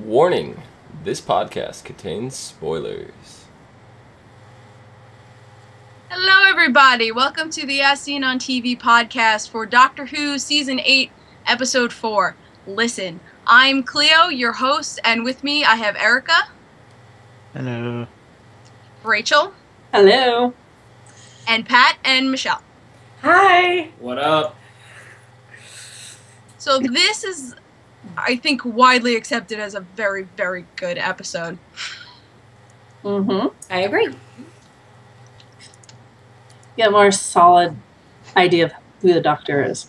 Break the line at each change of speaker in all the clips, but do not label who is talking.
Warning, this podcast contains spoilers.
Hello everybody, welcome to the As Seen on TV podcast for Doctor Who Season 8, Episode 4, Listen. I'm Cleo, your host, and with me I have Erica.
Hello.
Rachel.
Hello.
And Pat and Michelle.
Hi.
What up?
So this is, I think, widely accepted as a very, very good episode.
Mm-hmm.
I agree.
Get a more solid idea of who the Doctor is.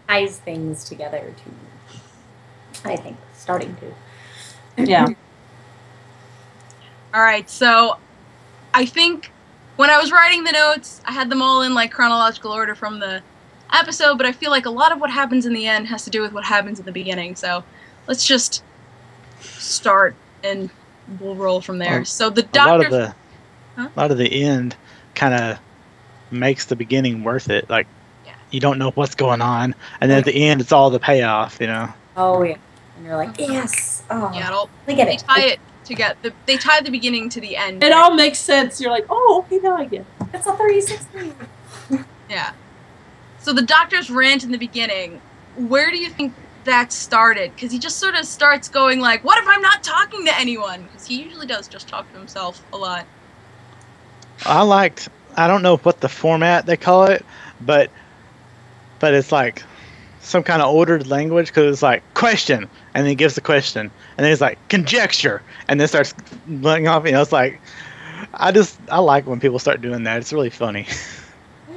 Ties things together too. I think. Starting to.
Yeah.
Alright, so I think when I was writing the notes, I had them all in like chronological order from the episode, but I feel like a lot of what happens in the end has to do with what happens in the beginning, so let's just start and we'll roll from there. So the Doctor...
A lot of the end kind of makes the beginning worth it. Like, you don't know what's going on, and then at the end, it's all the payoff, you know?
Oh, yeah. And you're like, yes! Oh,
Yeah,
we get
they
it.
tie it together. They tie the beginning to the end.
It all makes sense. You're like, oh, okay, now I get it.
It's a 360.
Yeah. So the Doctor's rant in the beginning, where do you think that started? Because he just sort of starts going like, what if I'm not talking to anyone? Because he usually does just talk to himself a lot.
I don't know what the format they call it, but it's like some kind of ordered language, because it's like, question, and then he gives the question, and then he's like, conjecture, and then starts letting off, you know, it's like, I like when people start doing that. It's really funny.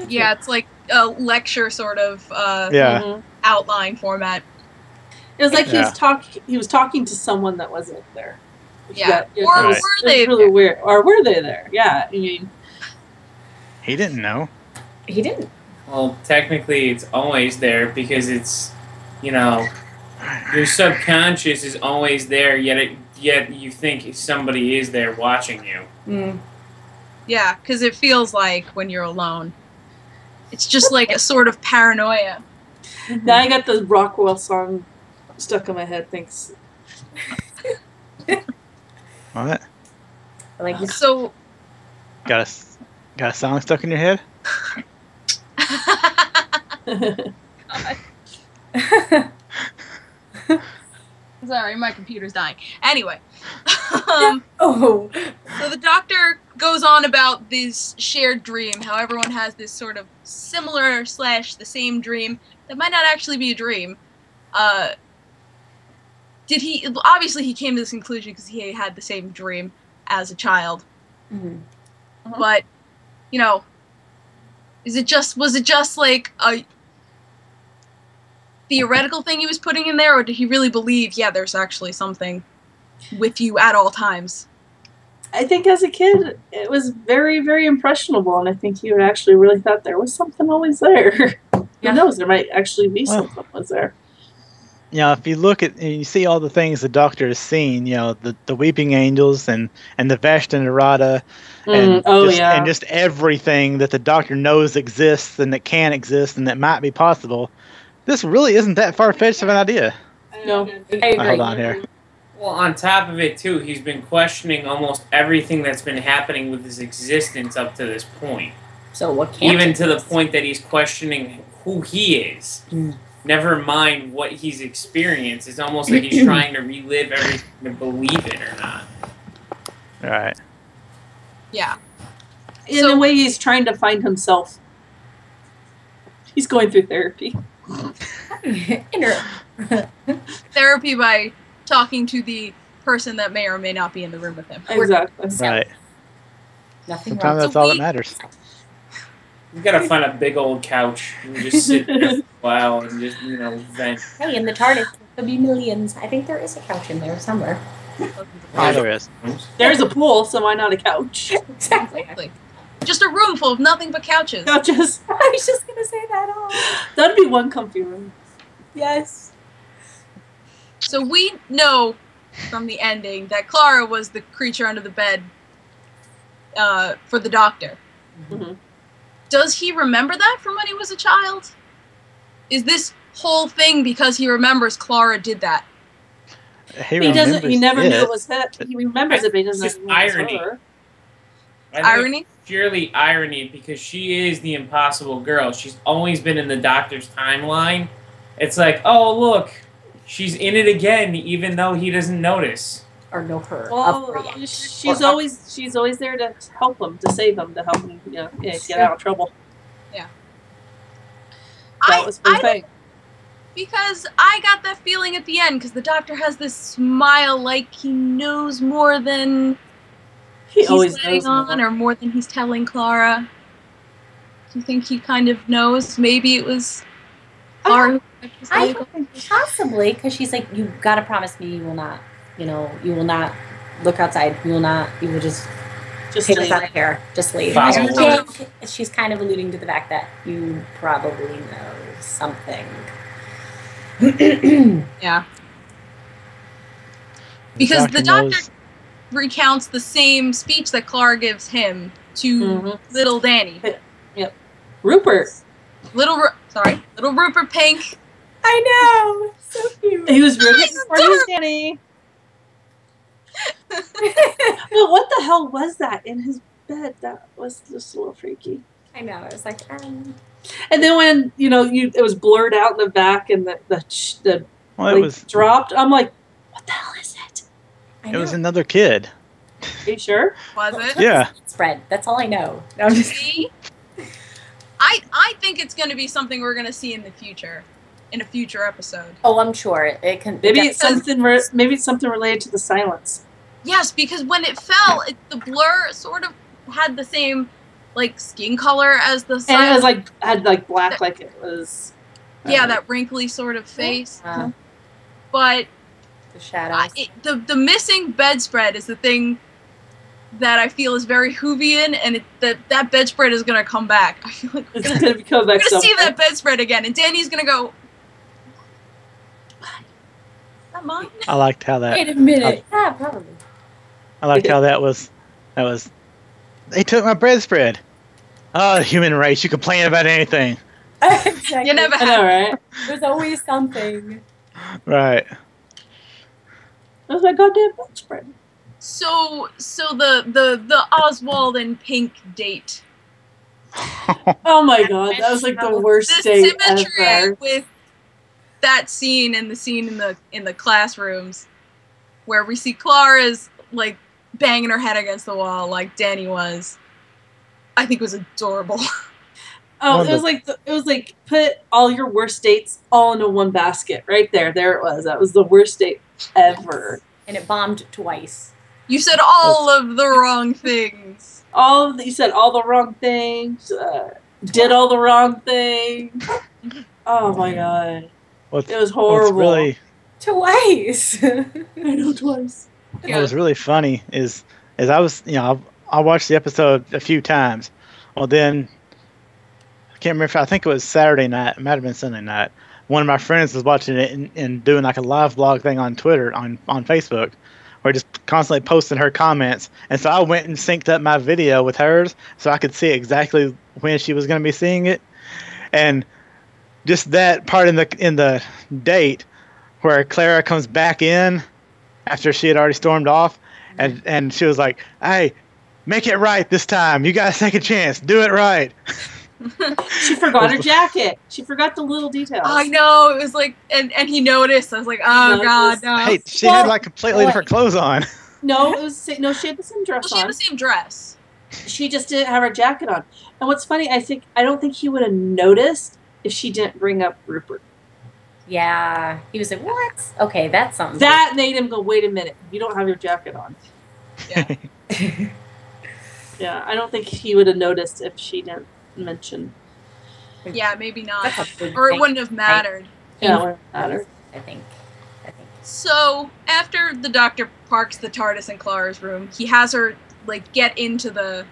Yeah, it's like a lecture sort of outline format.
It was like he was talking to someone that wasn't there.
Yeah,
Or
were they
really
there?
weird. Or were they there? Yeah, I mean,
He didn't know.
He didn't.
Well, technically, it's always there because it's, you know, your subconscious is always there. Yet you think somebody is there watching you.
Mm.
Yeah, because it feels like when you're alone. It's just like a sort of paranoia.
now I got the Rockwell song stuck in my head. Thanks.
What?
Like,
So...
Got a song stuck in your head?
Sorry, my computer's dying. Anyway.
oh.
So the Doctor goes on about this shared dream, how everyone has this sort of similar / the same dream that might not actually be a dream. Obviously he came to this conclusion because he had the same dream as a child.
Mm-hmm.
But, you know, was it just like a theoretical thing he was putting in there, or did he really believe, yeah, there's actually something with you at all times?
I think as a kid, it was very, very impressionable, and I think he would actually really thought there was something always there. Who knows? There might actually be something was there.
You know, if you look at and you see all the things the Doctor has seen, you know, the weeping angels and the Vashta Narada, and just everything that the Doctor knows exists and that can exist and that might be possible. This really isn't that far-fetched of an idea.
No,
I agree.
Hold on here.
Well, on top of it, too, he's been questioning almost everything that's been happening with his existence up to this point.
So what can't
Even to the
exist?
point that he's questioning who he is.
Mm.
Never mind what he's experienced. It's almost like he's trying to relive everything to believe it or not.
All right.
Yeah.
in a way, he's trying to find himself. He's going through therapy.
Therapy by talking to the person that may or may not be in the room with him.
Exactly.
Right.
Nothing
Sometimes
wrong.
that's all that matters.
You gotta find a big old couch and just sit there for a while and just, you know, vent.
Hey, in the TARDIS, there'll be millions. I think there is a couch in there somewhere.
Yeah, there is.
There's a pool, so why not a couch?
Exactly.
Just a room full of nothing but couches.
Couches.
I was just gonna say that. Oh.
That'd be one comfy room.
Yes.
So we know from the ending that Clara was the creature under the bed for the Doctor.
Mm-hmm.
Does he remember that from when he was a child? Is this whole thing because he remembers Clara did that?
He doesn't. He never knew it was her. He remembers it, but he doesn't know it was her.
Irony?
Purely irony, because she is the impossible girl. She's always been in the Doctor's timeline. It's like, oh look, she's in it again, even though he doesn't notice
or know her.
Well, she's always there to help him, to save him, to help him, get out of trouble.
Yeah.
That was her thing.
Because I got that feeling at the end, because the Doctor has this smile like he knows more than
he's letting
on, or more than he's telling Clara. Do you think he kind of knows? Maybe it was Clara.
I think possibly, because she's like, you gotta promise me you will not, you will not look outside. You will just take us out of here. Just leave. I think she's kind of alluding to the fact that you probably know something.
Yeah. Because the Doctor recounts the same speech that Clara gives him to little Danny.
Yep. Rupert.
Little Rupert Pink.
I know. So cute.
He was rooting for his Danny. But what the hell was that in his bed? That was just a little freaky.
I know. It was like,
And then when it was blurred out in the back and the was dropped, I'm like, what the hell is it?
It was another kid.
Are you sure?
Was it?
Yeah.
Spread. That's all I know. No, I'm just...
See? I think it's going to be something we're going to see in the future, in a future episode.
Oh, I'm sure it can.
Maybe it's something related to the silence.
Yes, because when it fell, the blur sort of had the same skin color as the silence.
And it was had black, like it was.
Yeah, that wrinkly sort of face. But
the shadows.
The missing bedspread is the thing that I feel is very Whovian, and that bedspread is gonna come back. I feel like
it's gonna come back.
We're gonna see that bedspread again, and Danny's gonna go. What? Is that mine?
I liked how that.
Wait a minute. Yeah, probably.
I liked how that was. They took my bedspread. Oh, the human race! You complain about anything.
Exactly.
You never have.
I know, right?
There's always something.
Right.
That was my goddamn bedspread.
So the Oswald and Pink date.
Oh my god, that was the worst date
symmetry
ever.
With that scene and the scene in the classrooms, where we see Clara's banging her head against the wall like Danny was. I think it was adorable.
Oh, it was like put all your worst dates all into one basket right there. There it was. That was the worst date ever.
And it bombed twice.
You said all of the wrong things.
You said all the wrong things. Did all the wrong things. Oh my god. It was horrible.
Really,
twice.
I know, twice.
What was really funny is I was I watched the episode a few times. Well, then I can't remember. I think it was Saturday night. It might have been Sunday night. One of my friends was watching it and doing a live blog thing on Twitter, on Facebook, where just constantly posting her comments. And so I went and synced up my video with hers so I could see exactly when she was going to be seeing it. And just that part in the date where Clara comes back in after she had already stormed off, and she was like, "Hey, make it right this time. You guys take a chance. Do it right."
She forgot her jacket. She forgot the little details.
I know. It was and he noticed. I was like, oh god, no.
Hey, she had completely different clothes on.
No, she had the same dress on.
She had the same dress.
She just didn't have her jacket on. And what's funny, I don't think he would have noticed if she didn't bring up Rupert.
Yeah, he was like, "What? Okay, that's something."
That made him go, "Wait a minute, you don't have your jacket on."
Yeah.
Yeah, I don't think he would have noticed if she didn't mention.
Yeah, maybe not. Or it wouldn't have mattered.
Yeah, it wouldn't have mattered.
I think.
So, after the Doctor parks the TARDIS in Clara's room, he has her, get into the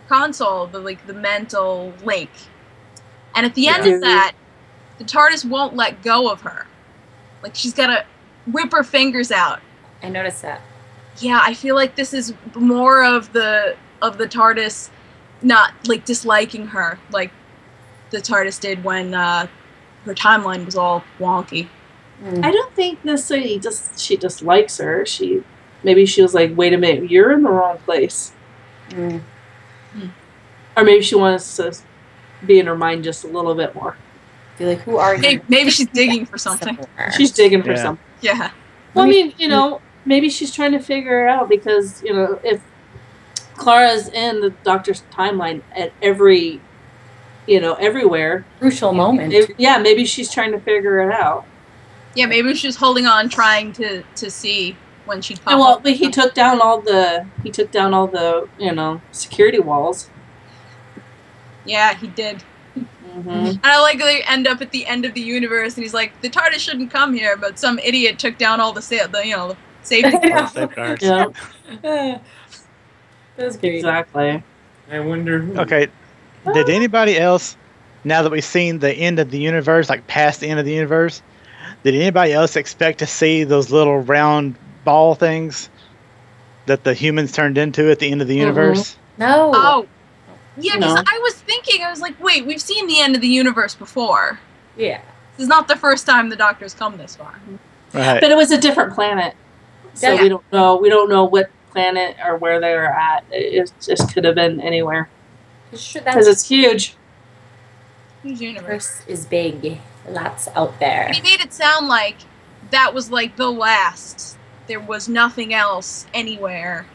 console, the mental link. And at the end of that, the TARDIS won't let go of her. She's got to whip her fingers out.
I noticed that.
Yeah, I feel like this is more of the TARDIS not disliking her like the TARDIS did when her timeline was all wonky.
I don't think necessarily she just likes her. Maybe she was like, wait a minute, you're in the wrong place. Or maybe she wants to be in her mind just a little bit more.
Be like, who are you?
Maybe she's digging for something.
She's digging for something.
Yeah.
Well, I mean, maybe she's trying to figure it out because, if Clara's in the Doctor's timeline at everywhere.
Crucial moment.
Maybe she's trying to figure it out.
Yeah, maybe she's holding on, trying to see when she'd pop up.
But he took down all the security walls.
Yeah, he did.
Mm-hmm.
And I like they end up at the end of the universe, and he's like, the TARDIS shouldn't come here, but some idiot took down all the safety
safeguards.
Yeah.
That's great.
Exactly.
I wonder who.
Okay, did anybody else, now that we've seen the end of the universe, like past the end of the universe, did anybody else expect to see those little round ball things that the humans turned into at the end of the universe?
No.
Oh. Yeah, because I was thinking, I was like, wait, we've seen the end of the universe before.
Yeah.
This is not the first time the Doctor's come this far.
Right.
But it was a different planet. So we don't know. We don't know what planet or where they were at. It just could have been anywhere. Because it's huge.
Huge universe.
Is big. Lots out there.
He made it sound like that was like the last. There was nothing else anywhere.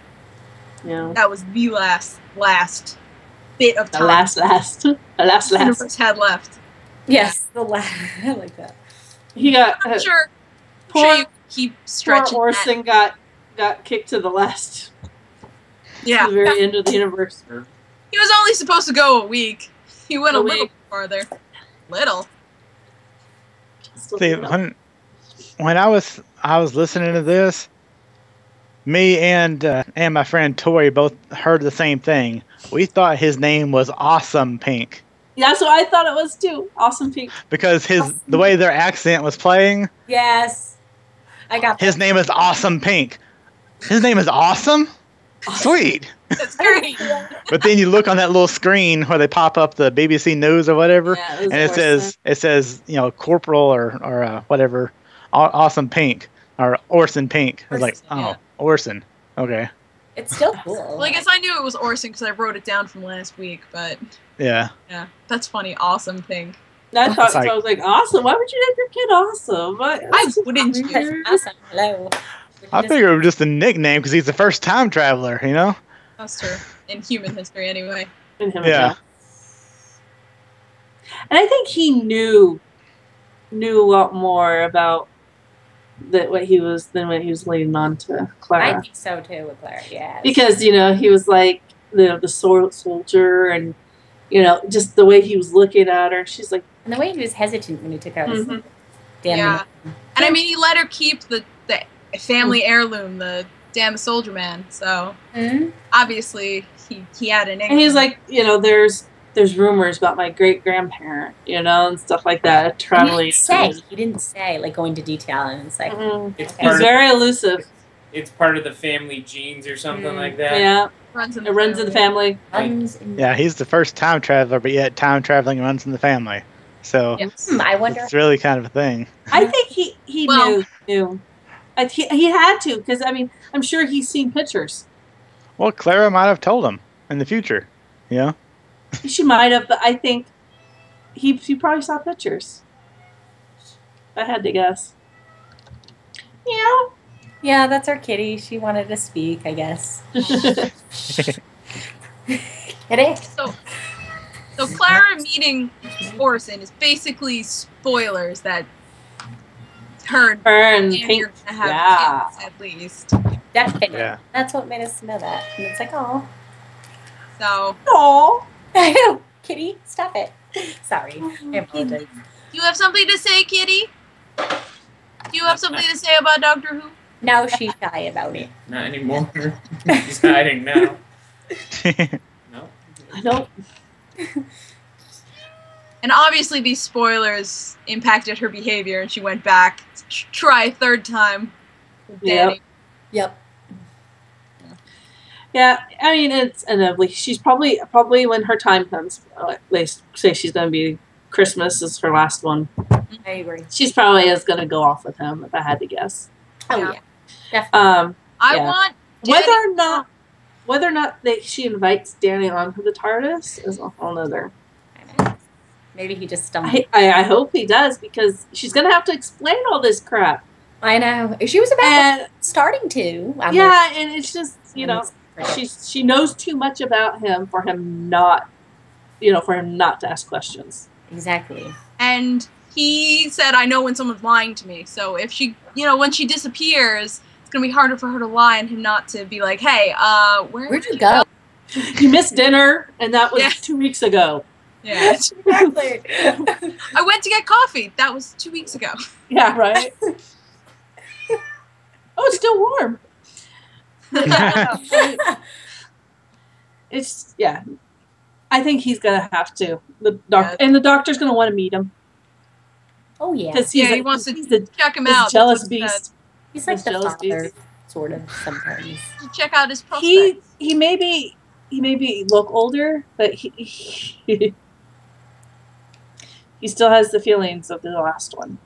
Yeah.
That was the last bit of time.
The last
universe had left.
Yes, the last. I like that.
He got.
Sure you keep stretching.
Poor Orson got kicked to the last.
Yeah.
To the very end of the universe.
He was only supposed to go a week. He went a little farther. Little.
See, when I was listening to this, me and my friend Tori both heard the same thing. We thought his name was Awesome Pink.
Yeah, that's what I thought it was too. Awesome Pink.
Because the way their accent was playing.
Yes, I got that.
His name is Awesome Pink. His name is Awesome. Sweet.
That's great.
But then you look on that little screen where they pop up the BBC News or whatever, and it says Corporal or whatever, Awesome Pink or Orson Pink. I was like, Orson. Okay.
It's still cool.
Well, I guess I knew it was Orson because I wrote it down from last week, but
yeah,
that's funny. Awesome Pink.
I thought I was like, awesome. Why would you name your kid Awesome?
I wouldn't.
Awesome. Hello.
I figured it was just a nickname because he's the first time traveler,
That's true. In human history, anyway.
Yeah.
And I think he knew a lot more about what he was leading on to Clara.
I think so too with Clara. Yeah.
Because he was like the soldier, and just the way he was looking at her. She's like,
and the way he was hesitant when he took out his damn.
Yeah. And I mean, he let her keep the family heirloom, the damn soldier man. So obviously he had an.
And he's like, there's rumors about my great grandparent, and stuff like that. Traveling.
He didn't say like go into detail, and it's like
he's very elusive.
It's part of the family genes or something like that.
Yeah,
it
runs in the family.
Yeah, he's the first time traveler, but yet time traveling runs in the family. So
I wonder.
It's really kind of a thing.
I think he knew. He had to, because I'm sure he's seen pictures.
Well, Clara might have told him in the future.
She might have, but I think he probably saw pictures. I had to guess.
Yeah, that's our kitty. She wanted to speak, I guess. Kitty.
So Clara meeting Orson is basically spoilers that her
and
Pink are gonna have kids at least.
Definitely.
Yeah.
That's what made us know that. And it's like, oh.
So.
Oh.
I know. Kitty, stop it. Sorry. I apologize.
Do you have something to say, Kitty? Do you have something to say about Doctor Who?
No, she's shy about it.
Not anymore. She's hiding now. No.
I don't.
And obviously these spoilers impacted her behavior, and she went back to try a third time with Danny.
Yep.
Yeah, it's inevitably. She's probably when her time comes, they say she's going to be Christmas is her last one.
I agree.
She's probably is going to go off with him, if I had to guess.
Oh yeah, definitely.
I want
whether or not she invites Danny onto the TARDIS is a whole nother.
Maybe he just stumbled.
I hope he does, because she's going to have to explain all this crap.
I know. She was about starting to.
And it's just, she knows too much about him for him not to ask questions.
Exactly.
And he said, I know when someone's lying to me. So if she, when she disappears, it's going to be harder for her to lie and him not to be like, hey, where'd you go?
You missed dinner, and that was 2 weeks ago.
Yeah.
Exactly.
I went to get coffee. That was 2 weeks ago.
Yeah, right? Oh, it's still warm. It's, I think he's going to have to. And the doctor's going to want to meet him.
Oh, yeah.
Because
he wants to check him out.
Jealous beast.
He's like the father, sort of, sometimes.
To check out his prospects.
He may look older, but he still has the feelings of the last one.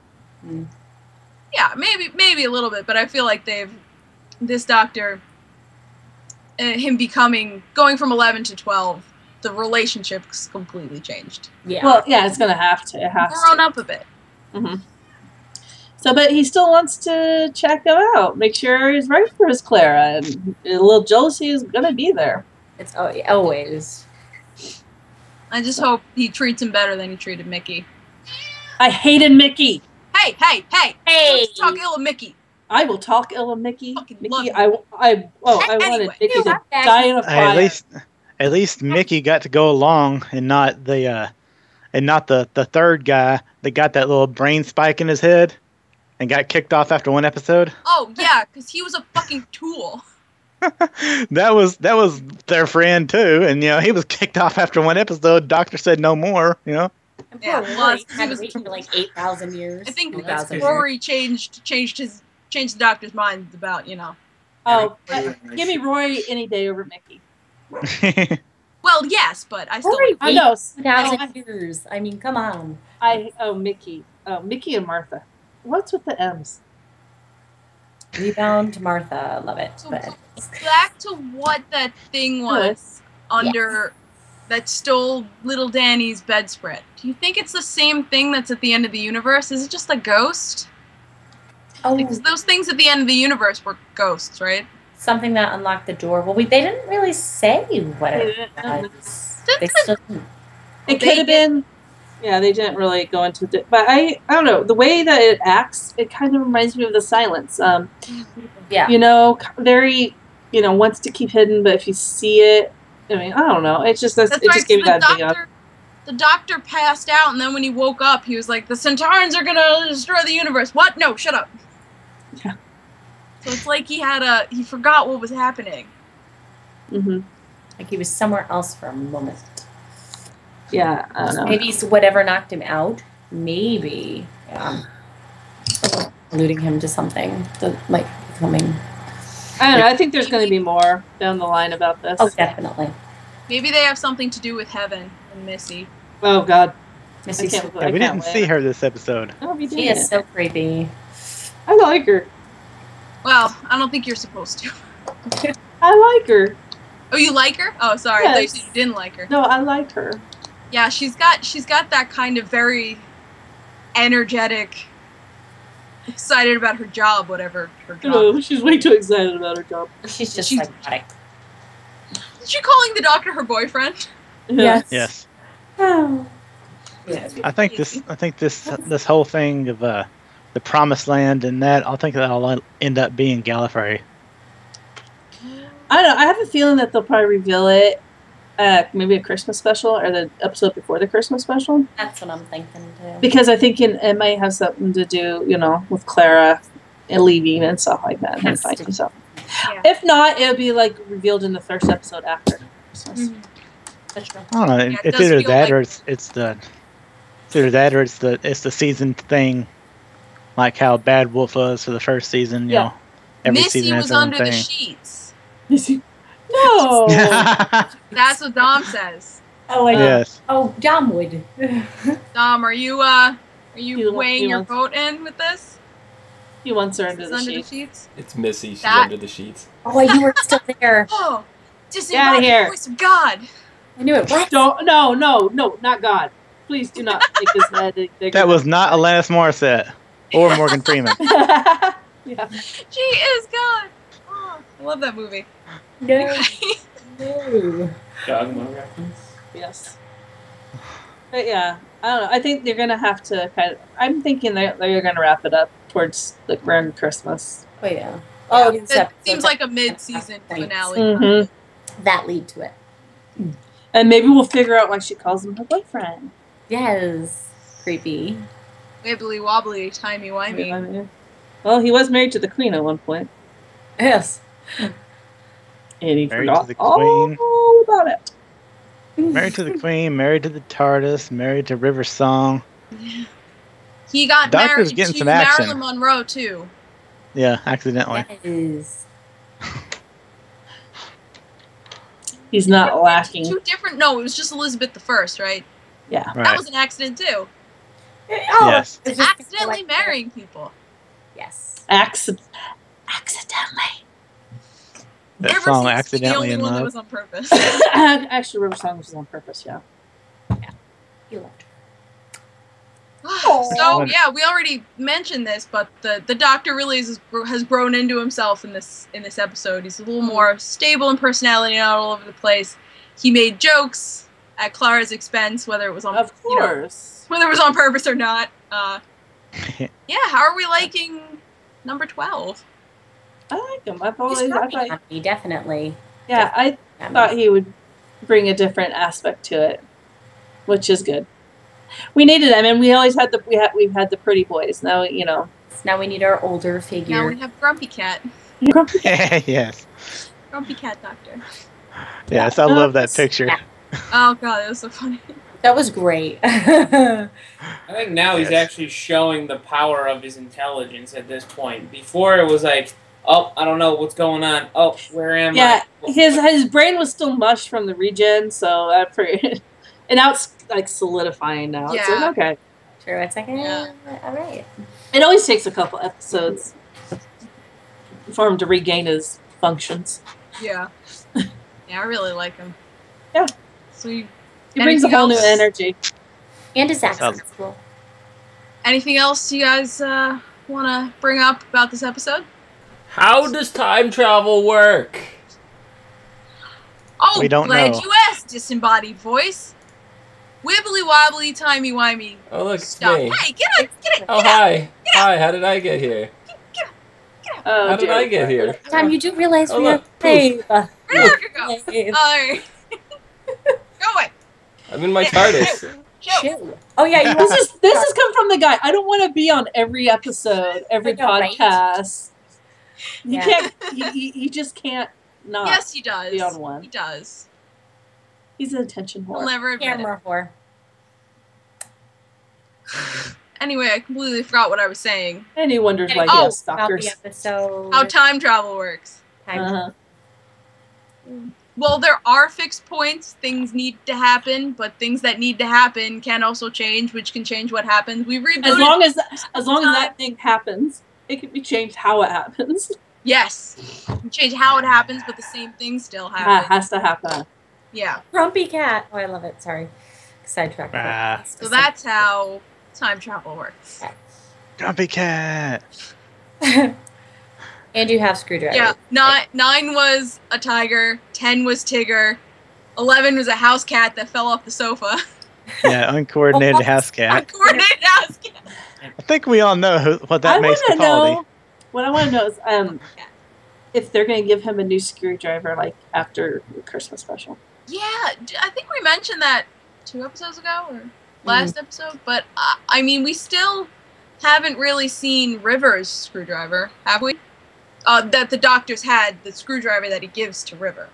Mm.
Yeah, maybe a little bit, but I feel like this doctor, him going from 11 to 12, the relationship's completely changed.
Yeah.
Well, yeah, it's gonna have to. It has
grown up a bit.
Mm-hmm. So, but he still wants to check him out, make sure he's right for his Clara, and a little jealousy is gonna be there.
It's always.
I just hope he treats him better than he treated Mickey.
I hated Mickey.
Hey! Let's talk ill of Mickey.
I will talk ill of Mickey.
Mickey,
I wanted Mickey to die in a fire.
At least Mickey got to go along, and not the third guy that got that little brain spike in his head and got kicked off after one episode.
Oh yeah, because he was a fucking tool.
that was their friend too, and he was kicked off after one episode. Doctor said no more.
Yeah, he was for like 8,000 years.
I think Rory changed the doctor's mind about
Oh, give me Roy any day over Mickey.
Well, yes, but I still.
Rory,
I know.
2,000 years. I mean, come on.
Mickey. Mickey and Martha. What's with the M's?
Rebound Martha, love it.
So back to what that thing was under that stole little Danny's bedspread. Do you think it's the same thing that's at the end of the universe? Is it just a ghost?
Oh,
because those things at the end of the universe were ghosts, right?
Something that unlocked the door. Well, they didn't really say what it was. They still didn't.
It could have been. Yeah, they didn't really go into it. But I don't know. The way that it acts, it kind of reminds me of The Silence.
Yeah.
Very, wants to keep hidden, but if you see it, I mean, I don't know. It's just, it just gave me that big up.
The doctor passed out, and then when he woke up, he was like, the Centaurans are going to destroy the universe. What? No, shut up.
Yeah.
So it's like he forgot what was happening.
Mm-hmm.
Like he was somewhere else for a moment.
Yeah, I don't know.
Maybe whatever knocked him out, maybe alluding him to something that might be coming.
I don't know. I think there's going to be more down the line about this.
Oh, definitely.
Maybe they have something to do with Heaven and Missy.
Oh, God.
Missy.
Yeah, we didn't see her this episode.
Oh, we did.
She is so creepy.
I like her.
Well, I don't think you're supposed to.
I like her.
Oh, you like her? Oh, sorry.
Yes.
I thought you said you didn't like her.
No, I like her.
Yeah, she's got that kind of very energetic, excited about her job, whatever her job.
No, she's way too excited about her job.
She's just psychotic.
Is she calling the doctor her boyfriend?
Yes.
Oh.
Yeah. I think this whole thing of the Promised Land and that, I think that'll end up being Gallifrey.
I don't know. I have a feeling that they'll probably reveal it maybe a Christmas special or the episode before the Christmas special.
That's what I'm thinking too.
Because I think it might have something to do, with Clara and leaving and stuff like that. And finding something. Yeah. If not, it'll be revealed in the first episode after Christmas.
Mm-hmm. That's true.
I don't know. Yeah, it's either that or it's the season thing, like how Bad Wolf was for the first season. You know, every
Missy
season
was
has
under
thing.
the sheets.
Missy. No.
That's what Dom says.
Oh,
yes.
Oh, Dom would.
Dom, are you weighing your vote in with this?
He wants her under the
sheets.
It's Missy. She's under the sheets.
Oh, you were still there.
Oh, disembodied voice of God.
I knew it. What?
No, not God. Please do not make his head bigger.
That was not Alanis Morissette or Morgan Freeman.
Yeah.
She is God. Oh, I love that movie.
No. No.
Dogma reference.
Yes. But yeah, I don't know. I think they're gonna have to I'm thinking they're gonna wrap it up towards around Christmas.
Oh yeah.
Oh, it seems like a mid-season finale.
Mm-hmm.
That lead to it.
And maybe we'll figure out why she calls him her boyfriend.
Yes. Creepy.
Wibbly wobbly, timey wimey.
Well, he was married to the Queen at one point.
Yes.
And he
Married
forgot
to the Queen.
all about it.
Married to the Queen, married to the TARDIS, married to River Song.
He got
Doctor's
married
getting
to
some action.
Marilyn Monroe too.
Yeah, accidentally.
Yes.
He's not lacking.
Two different. No, it was just Elizabeth I, right?
Yeah.
Right.
That was an accident too.
Oh,
Yes.
It's accidentally marrying people.
Yes.
Accidentally.
That
River
song
Song's
accidentally
the
in
only one that
love.
was on purpose.
Actually, River Song was on purpose, yeah.
You loved her.
So yeah, we already mentioned this, but the Doctor really has grown into himself in this episode. He's a little more stable in personality, not all over the place. He made jokes at Clara's expense, whether it was on whether it was on purpose or not. Yeah, how are we liking number 12?
I like him.
Definitely.
Yeah, I thought he would bring a different aspect to it, which is good. We needed them, and we always had we've had the pretty boys. Now
Now we need our older figure.
Now we have Grumpy Cat.
Yes.
Grumpy Cat Doctor.
Yes, I love that picture.
Oh god, that was so funny.
That was great.
I think now he's actually showing the power of his intelligence at this point. Before it was like, oh, I don't know what's going on. Oh, where am I?
Yeah, his brain was still mush from the regen, so and now it's like solidifying now.
Yeah.
It's like, okay.
True. It's like, all right.
It always takes a couple episodes for him to regain his functions.
Yeah. Yeah, I really like him.
Yeah.
So
he brings a whole new energy.
And his accent's cool.
Anything else you guys want to bring up about this episode?
How does time travel work?
Oh,
we don't
glad
know.
you asked, disembodied voice. Wibbly wobbly, timey wimey.
Oh, look, it's
Stop.
me.
Hey, get up,
Oh, hi. Hi, how did I get here?
Oh,
How did I get here?
Time, you do realize we
look,
have Dave.
Where did you go? Alright. Go away.
I'm in my TARDIS.
Shoo.
Oh yeah,
This has come from the guy. I don't want to be on every episode, every podcast.
Right?
He can't. He just can't not.
Yes, he does.
Be on one.
He does.
He's an attention whore.
He'll never admit
Camera whore.
it. Anyway, I completely forgot what I was saying.
And he wonders why he has stalkers.
About the episode.
How time travel works. Well, there are fixed points. Things need to happen, but things that need to happen can also change, which can change what happens. We rebooted.
As long as that thing happens, it can be changed how it happens.
Yes, you can change how it happens, but the same thing still happens.
Has to happen.
Yeah.
Grumpy Cat. Oh, I love it. Sorry, sidetrack.
So that's how time travel works.
Grumpy Cat.
And you have screwdriver.
Yeah. 9 was a tiger. 10 was Tigger. 11 was a house cat that fell off the sofa.
Yeah, uncoordinated house cat.
Uncoordinated house cat.
I think we all know what that makes Capaldi.
What I want to know is if they're going to give him a new screwdriver like after the Christmas special.
Yeah, I think we mentioned that 2 episodes ago or last episode, but I mean, we still haven't really seen River's screwdriver, have we? That the Doctor's had the screwdriver that he gives to River.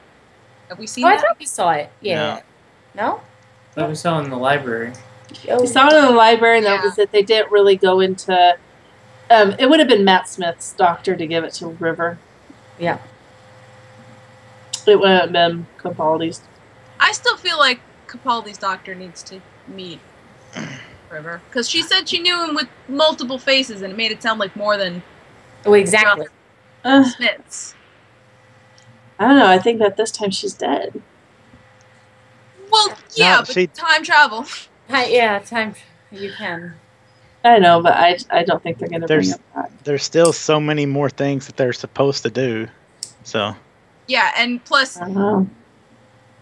Have we seen that?
I thought we saw it. Yeah. No?
That we saw in the library.
We saw it in the library, and that was it. They didn't really go into. It would have been Matt Smith's Doctor to give it to River.
Yeah.
It wouldn't have been Capaldi's.
I still feel like Capaldi's doctor needs to meet River. Because she said she knew him with multiple faces, and it made it sound like more than...
Oh, exactly.
Smith's.
I don't know. I think that this time she's dead.
Well, yeah, but time travel.
Time. You can.
I know, but I don't think they're going to bring it back.
There's still so many more things that they're supposed to do. So.
Yeah, and plus,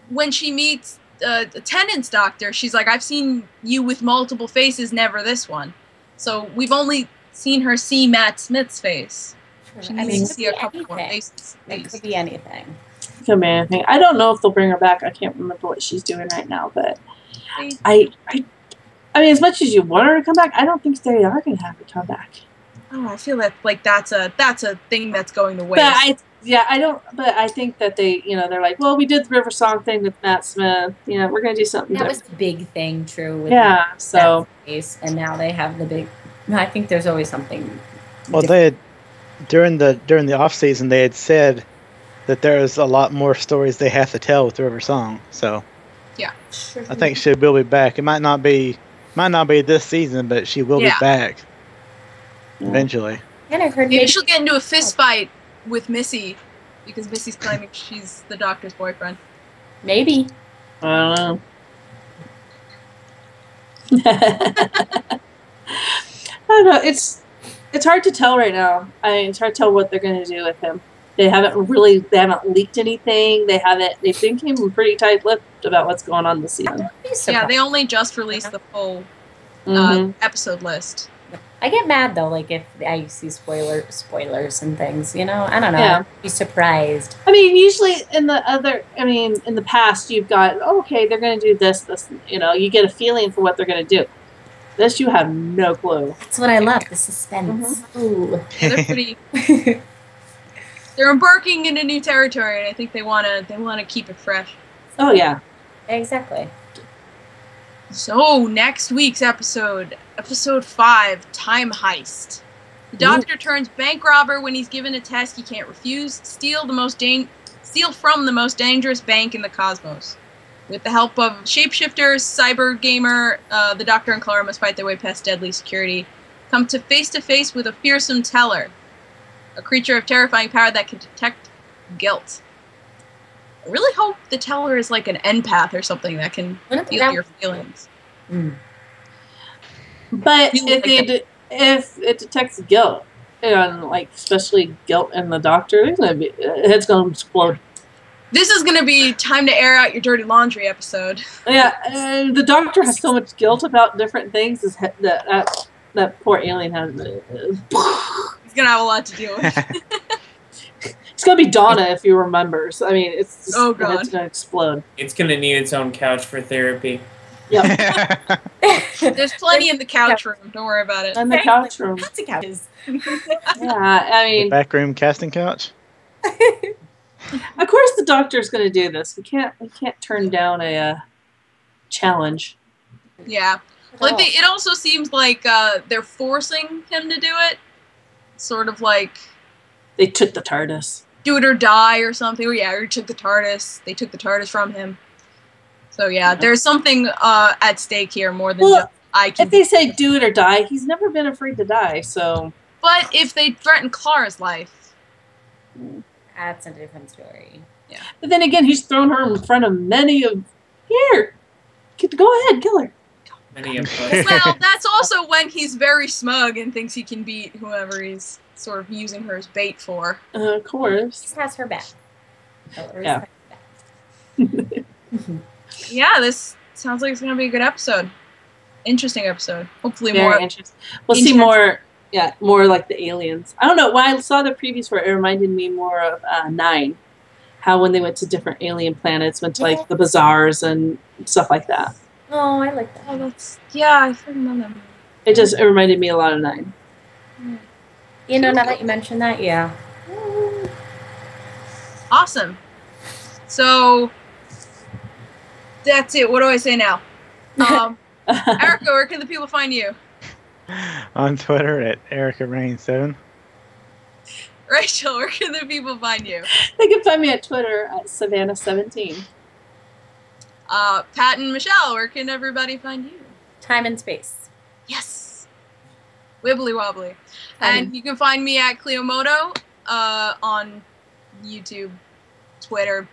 when she meets the Tennant's doctor, she's like, I've seen you with multiple faces, never this one. So we've only seen her see Matt Smith's face.
Sure.
She needs to see a couple more faces.
It could be anything.
It could be anything. I don't know if they'll bring her back. I can't remember what she's doing right now, but I mean, as much as you want her to come back, I don't think they are going to have her come back.
Oh, I feel like that's a thing that's going to waste.
But I think that they, they're like, well, we did the River Song thing with Matt Smith. We're going to do something
That
different.
was the big thing, true. With
so.
Face, and now they have the big... I think there's always something...
Well, they had, during the off season, they had said that there is a lot more stories they have to tell with River Song. So,
yeah,
I think she will be back. It might not be this season, but she will be back eventually.
And I heard
maybe she'll get into a fist fight with Missy because Missy's claiming she's the doctor's boyfriend.
Maybe.
I don't know. I don't know. It's hard to tell right now. I mean, it's hard to tell what they're going to do with him. They haven't leaked anything. They've been keeping pretty tight-lipped about what's going on this season.
Yeah, they only just released the full episode list.
I get mad though, like if I see spoilers and things, I don't know. Yeah. I'd be surprised.
I mean, usually in the past you've got, okay, they're going to do this, you get a feeling for what they're going to do. This you have no clue.
That's what I love, the suspense. Ooh.
Yeah, they're pretty. They're embarking into new territory, and I think they want to keep it fresh.
Oh yeah,
exactly.
So next week's episode 5, Time Heist. The doctor turns bank robber when he's given a test he can't refuse. Steal from the most dangerous bank in the cosmos. With the help of shapeshifters, cyber gamer, the doctor and Clara must fight their way past deadly security. Come to face with a fearsome teller, a creature of terrifying power that can detect guilt. I really hope the teller is like an empath or something that can feel your feelings.
Mm. But if it detects guilt, especially guilt in the doctor, head's going to explode.
This is going to be time to air out your dirty laundry episode.
Yeah, the doctor has so much guilt about different things that poor alien has.
He's going to have a lot to deal with.
It's going to be Donna if he remembers. I mean, it's just,
oh god,
it's going to explode.
It's going to need its own couch for therapy.
Yep.
There's plenty in the couch room. Don't worry about it.
In the couch room.
Lots of couches.
Yeah, I mean,
the back room casting couch.
Of course, the doctor's going to do this. We can't turn down a challenge.
Yeah, like it also seems like they're forcing him to do it. Sort of like
they took the TARDIS.
Do it or die or something. Or he took the TARDIS. They took the TARDIS from him. So yeah, there's something at stake here more than just
If they say do it or die, he's never been afraid to die. So,
but if they threaten Clara's life,
that's a different story.
Yeah.
But then again, he's thrown her in front of many of. Here, go ahead, kill her.
Many of
Well, that's also when he's very smug and thinks he can beat whoever he's sort of using her as bait for.
Of course.
He has her back.
Yeah.
Yeah, this sounds like it's going to be a good episode. Interesting episode. Hopefully
Very
more.
Interesting. We'll see more. Yeah, more like the aliens. I don't know. When I saw the previews where it reminded me more of 9. How when they went to different alien planets, went to like the bazaars and stuff like that.
Oh, I like that.
Oh, I remember that.
It reminded me a lot of 9.
Now that you mentioned that, yeah.
Awesome. So that's it. What do I say now? Erica, where can the people find you?
On Twitter at EricaRain7.
Rachel, where can the people find you?
They can find me at Twitter at Savannah17.
Pat and Michelle, where can everybody find you?
Time and space.
Yes. Wibbly wobbly. And you can find me at Cleomoto on YouTube, Twitter.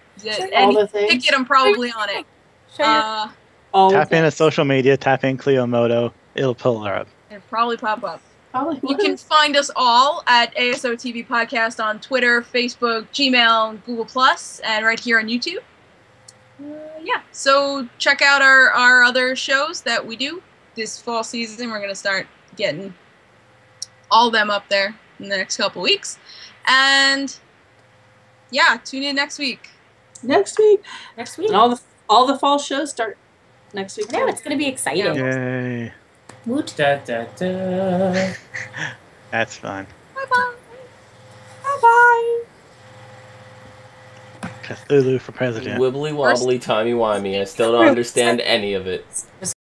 All the things.
Ticket, I'm probably on it.
Tap in a social media, tap in Cleomoto. It'll pull her up.
It'll probably pop up.
Probably
You can find us all at ASO TV Podcast on Twitter, Facebook, Gmail, Google+, and right here on YouTube. Yeah, so check out our other shows that we do this fall season. We're going to start getting all them up there in the next couple weeks. And yeah, tune in next week.
Next week.
And
all the fall shows start next week.
Yeah, it's going to be exciting.
Yay.
Woot.
Da, da, da.
That's fun.
Bye-bye.
Bye-bye.
Cthulhu for president.
Wibbly wobbly, timey wimey. I still don't understand any of it.